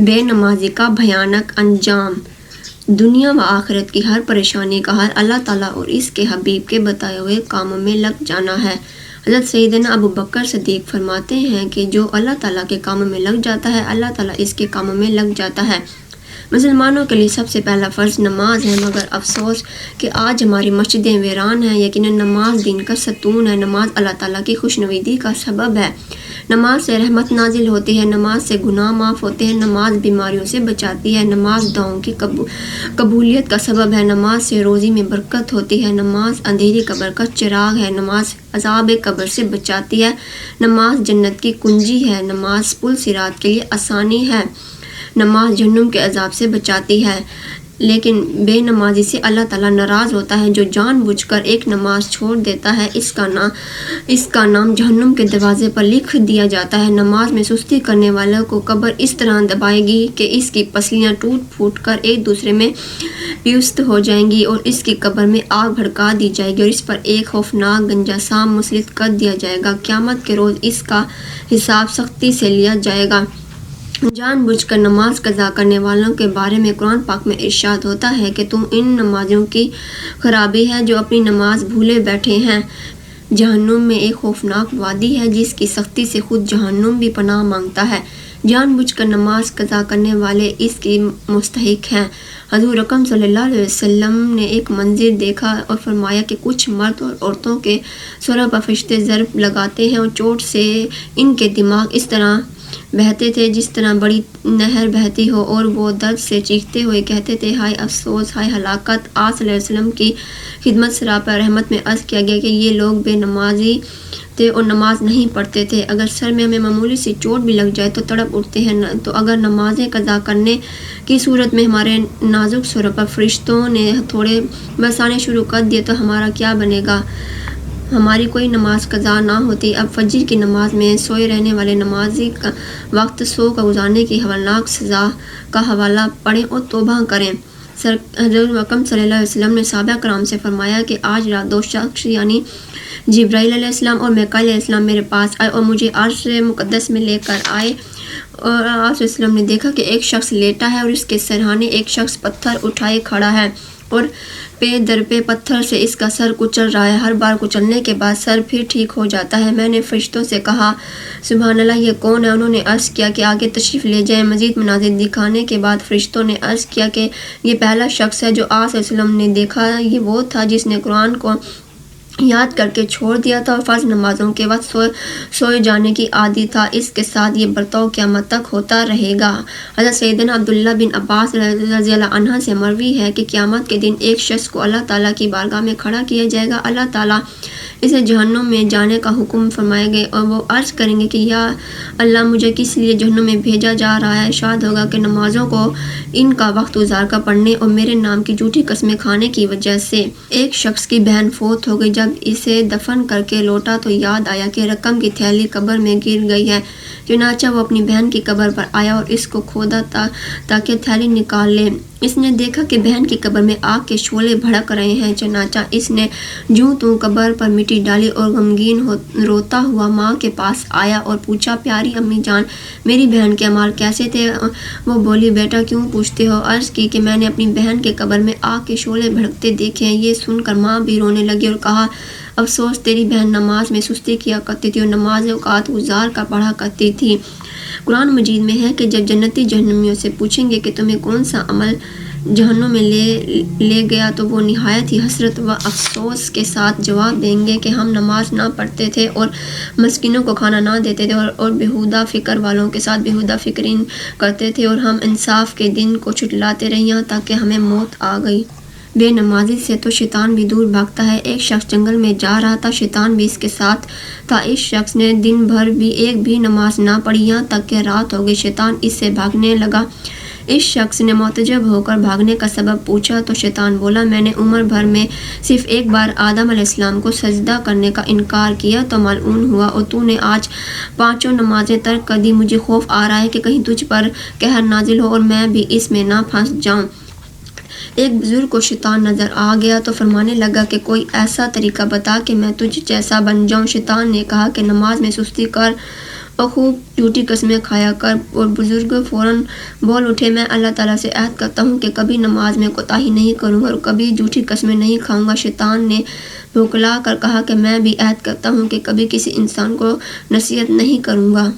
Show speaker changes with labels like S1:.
S1: بے نمازی کا بھیانک انجام۔ دنیا و آخرت کی ہر پریشانی کا حل اللہ تعالیٰ اور اس کے حبیب کے بتائے ہوئے کاموں میں لگ جانا ہے۔ حضرت سیدنا ابو بکر صدیق فرماتے ہیں کہ جو اللہ تعالیٰ کے کاموں میں لگ جاتا ہے اللہ تعالیٰ اس کے کاموں میں لگ جاتا ہے۔ مسلمانوں کے لیے سب سے پہلا فرض نماز ہے، مگر افسوس کہ آج ہماری مسجدیں ویران ہیں۔ یقیناً نماز دین کا ستون ہے، نماز اللہ تعالیٰ کی خوشنودی کا سبب ہے، نماز سے رحمت نازل ہوتی ہے، نماز سے گناہ معاف ہوتے ہیں، نماز بیماریوں سے بچاتی ہے، نماز دعاؤں کی قبولیت کا سبب ہے، نماز سے روزی میں برکت ہوتی ہے، نماز اندھیری قبر کا چراغ ہے، نماز عذاب قبر سے بچاتی ہے، نماز جنت کی کنجی ہے، نماز پل صراط کے لیے آسانی ہے، نماز جہنم کے عذاب سے بچاتی ہے۔ لیکن بے نمازی سے اللہ تعالیٰ ناراض ہوتا ہے، جو جان بوجھ کر ایک نماز چھوڑ دیتا ہے اس کا نام جہنم کے دروازے پر لکھ دیا جاتا ہے۔ نماز میں سستی کرنے والوں کو قبر اس طرح دبائے گی کہ اس کی پسلیاں ٹوٹ پھوٹ کر ایک دوسرے میں پیوست ہو جائیں گی اور اس کی قبر میں آگ بھڑکا دی جائے گی اور اس پر ایک خوفناک گنجا سانپ مسلط کر دیا جائے گا۔ قیامت کے روز اس کا حساب سختی سے لیا جائے گا۔ جان بوجھ کر نماز قضا کرنے والوں کے بارے میں قرآن پاک میں ارشاد ہوتا ہے کہ تم ان نمازیوں کی خرابی ہے جو اپنی نماز بھولے بیٹھے ہیں۔ جہنم میں ایک خوفناک وادی ہے جس کی سختی سے خود جہنم بھی پناہ مانگتا ہے۔ جان بوجھ کر نماز قضا کرنے والے اس کی مستحق ہیں۔ حضور اکرم صلی اللہ علیہ وسلم نے ایک منظر دیکھا اور فرمایا کہ کچھ مرد اور عورتوں کے سروں پر فرشتے ضرب لگاتے ہیں اور چوٹ سے ان کے دماغ اس طرح بہتے تھے جس طرح بڑی نہر بہتی ہو، اور وہ درد سے چیختے ہوئے کہتے تھے، ہائے افسوس، ہائے ہلاکت۔ آپ صلی اللہ علیہ وسلم کی خدمت سراپا رحمت میں عرض کیا گیا کہ یہ لوگ بے نمازی تھے اور نماز نہیں پڑھتے تھے۔ اگر سر میں ہمیں معمولی سی چوٹ بھی لگ جائے تو تڑپ اٹھتے ہیں، تو اگر نمازیں قضا کرنے کی صورت میں ہمارے نازک سروں پر فرشتوں نے تھوڑے برسانے شروع کر دیے تو ہمارا کیا بنے گا؟ ہماری کوئی نماز قضا نہ ہوتی۔ اب فجر کی نماز میں سوئے رہنے والے نمازی کا وقت سو کر گزارنے کی ہولناک سزا کا حوالہ پڑھیں اور توبہ کریں۔ حضرت اکرم صلی اللہ علیہ وسلم نے صحابہ کرام سے فرمایا کہ آج رات دو شخص یعنی جبرائیل علیہ السلام اور میکائیل علیہ السلام میرے پاس آئے اور مجھے عرش مقدس میں لے کر آئے، اور آپ صلی اللہ علیہ وسلم نے دیکھا کہ ایک شخص لیٹا ہے اور اس کے سرہانے ایک شخص پتھر اٹھائے کھڑا ہے اور پے در پے پتھر سے اس کا سر کچل رہا ہے۔ ہر بار کچلنے کے بعد سر پھر ٹھیک ہو جاتا ہے۔ میں نے فرشتوں سے کہا، سبحان اللہ، یہ کون ہے؟ انہوں نے عرض کیا کہ آگے تشریف لے جائیں۔ مزید مناظر دکھانے کے بعد فرشتوں نے عرض کیا کہ یہ پہلا شخص ہے جو آپ صلی اللہ علیہ وسلم نے دیکھا، یہ وہ تھا جس نے قرآن کو یاد کر کے چھوڑ دیا تھا اور فرض نمازوں کے وقت سوئے جانے کی عادی تھا۔ اس کے ساتھ یہ برتاؤ قیامت تک ہوتا رہے گا۔ حضرت سیدنا عبداللہ بن عباس رضی اللہ عنہ سے مروی ہے کہ قیامت کے دن ایک شخص کو اللہ تعالیٰ کی بارگاہ میں کھڑا کیا جائے گا، اللہ تعالیٰ اسے جہنم میں جانے کا حکم فرمائے گا اور وہ عرض کریں گے کہ یا اللہ، مجھے کس لیے جہنم میں بھیجا جا رہا ہے؟ ارشاد ہوگا کہ نمازوں کو ان کا وقت گزار کر پڑھنے اور میرے نام کی جھوٹی قسمیں کھانے کی وجہ سے۔ ایک شخص کی بہن فوت ہو گئی، جب اسے دفن کر کے لوٹا تو یاد آیا کہ رقم کی تھیلی قبر میں گر گئی ہے۔ چنانچہ وہ اپنی بہن کی قبر پر آیا اور اس کو کھودا تاکہ تھیلی نکال لے۔ اس نے دیکھا کہ بہن کی قبر میں آگ کے شعلے بھڑک رہے ہیں۔ چنانچہ اس نے جوں توں قبر پر مٹی ڈالی اور غمگین روتا ہوا ماں کے پاس آیا اور پوچھا، پیاری امی جان، میری بہن کے اعمال کیسے تھے؟ وہ بولی، بیٹا کیوں پوچھتے ہو؟ عرض کی کہ میں نے اپنی بہن کے قبر میں آگ کے شعلے بھڑکتے دیکھے ہیں۔ یہ سن کر ماں بھی رونے لگی اور کہا، افسوس، تیری بہن نماز میں سستی کیا کرتی تھی اور نماز اوقات گزار کر پڑھا کرتی تھی۔ قرآن مجید میں ہے کہ جب جنتی جہنمیوں سے پوچھیں گے کہ تمہیں کون سا عمل جہنم میں لے گیا تو وہ نہایت ہی حسرت و افسوس کے ساتھ جواب دیں گے کہ ہم نماز نہ پڑھتے تھے اور مسکینوں کو کھانا نہ دیتے تھے اور بیہودہ فکر والوں کے ساتھ بیہودہ فکری کرتے تھے اور ہم انصاف کے دن کو چھٹلاتے رہے یہاں تک کہ ہمیں موت آ گئی۔ بے نمازی سے تو شیطان بھی دور بھاگتا ہے۔ ایک شخص جنگل میں جا رہا تھا، شیطان بھی اس کے ساتھ تھا۔ اس شخص نے دن بھر بھی ایک بھی نماز نہ پڑھی، یہاں تک کہ رات ہو گئی۔ شیطان اس سے بھاگنے لگا۔ اس شخص نے معتجب ہو کر بھاگنے کا سبب پوچھا تو شیطان بولا، میں نے عمر بھر میں صرف ایک بار آدم علیہ السلام کو سجدہ کرنے کا انکار کیا تو ملعون ہوا، اور تو نے آج 5 نمازیں ترک کر دی۔ مجھے خوف آ رہا ہے کہ کہیں تجھ پر قہر نازل ہو اور میں بھی اس میں نہ پھنس جاؤں۔ ایک بزرگ کو شیطان نظر آ گیا تو فرمانے لگا کہ کوئی ایسا طریقہ بتا کہ میں تجھ جیسا بن جاؤں۔ شیطان نے کہا کہ نماز میں سستی کر بخوب جھوٹی قسمیں کھایا کر، اور بزرگ فوراً بول اٹھے، میں اللہ تعالیٰ سے عہد کرتا ہوں کہ کبھی نماز میں کوتاہی نہیں کروں گا اور کبھی جھوٹی قسمیں نہیں کھاؤں گا۔ شیطان نے بھوکلا کر کہا کہ میں بھی عہد کرتا ہوں کہ کبھی کسی انسان کو نصیحت نہیں کروں گا۔